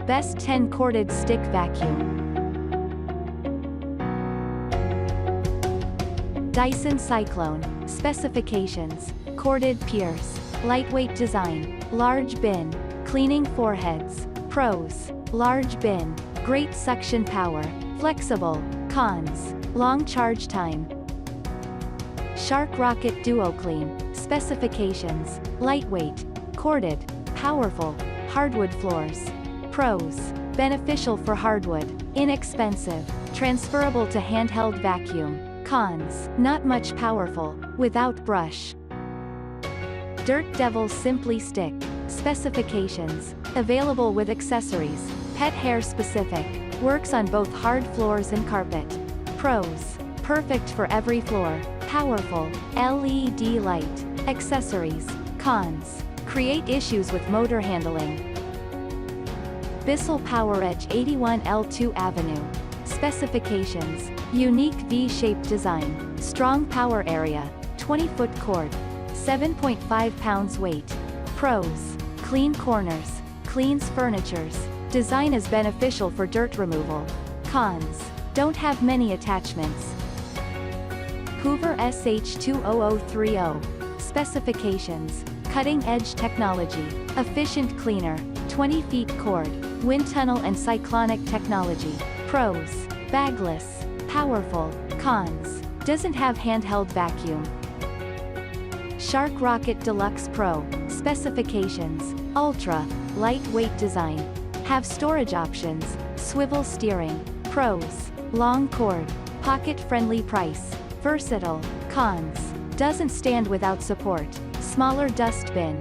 Best 10 corded stick vacuum. Dyson Cyclone. Specifications: corded Pierce, lightweight design, large bin, cleaning foreheads. Pros: large bin, great suction power, flexible. Cons: long charge time. Shark Rocket DuoClean. Specifications: lightweight, corded, powerful, hardwood floors. Pros: beneficial for hardwood, inexpensive, transferable to handheld vacuum. Cons: not much powerful, without brush. Dirt Devil Simpli-Stik. Specifications: available with accessories, pet hair specific, works on both hard floors and carpet. Pros: perfect for every floor, powerful, LED light. Accessories. Cons: create issues with motor handling. Bissell PowerEdge 81L2 Avenue. Specifications: unique V-shaped design, strong power area, 20-foot cord, 7.5 pounds weight. Pros: clean corners, cleans furnitures, design is beneficial for dirt removal. Cons: don't have many attachments. Hoover SH20030. Specifications: cutting-edge technology, efficient cleaner, 20 feet cord, wind tunnel and cyclonic technology. Pros: bagless, powerful. Cons: doesn't have handheld vacuum. Shark Rocket DeluxePro. Specifications: ultra, lightweight design, have storage options, swivel steering. Pros: long cord, pocket-friendly price, versatile. Cons: doesn't stand without support, smaller dustbin.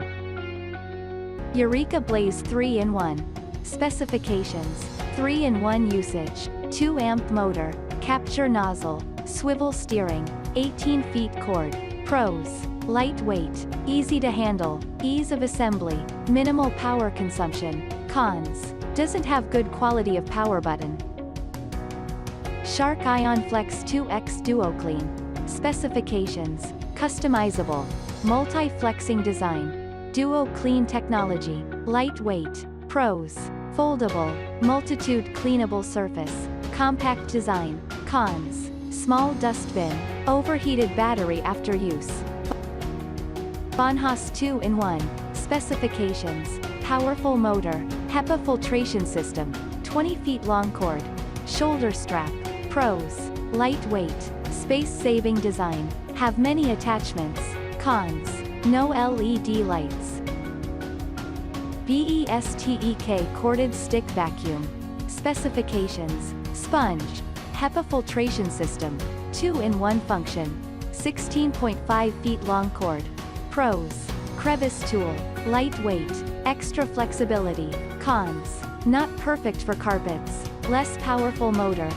Eureka Blaze 3-in-1. Specifications: 3-in-1 usage, 2-amp motor, capture nozzle, swivel steering, 18 feet cord. Pros: lightweight, easy to handle, ease of assembly, minimal power consumption. Cons: doesn't have good quality of power button. Shark IONFlex 2X DuoClean. Specifications: customizable, multi-flexing design, DuoClean technology, lightweight. Pros: foldable, multitude cleanable surface, compact design. Cons: small dustbin, overheated battery after use. VonHaus 2-in-1. Specifications: powerful motor, HEPA filtration system, 20 feet long cord, shoulder strap. Pros: lightweight, space-saving design, have many attachments. Cons: no LED lights. BESTEK corded stick vacuum. Specifications: sponge, HEPA filtration system, 2-in-1 function, 16.5 feet long cord. Pros: crevice tool, lightweight, extra flexibility. Cons: not perfect for carpets, less powerful motor.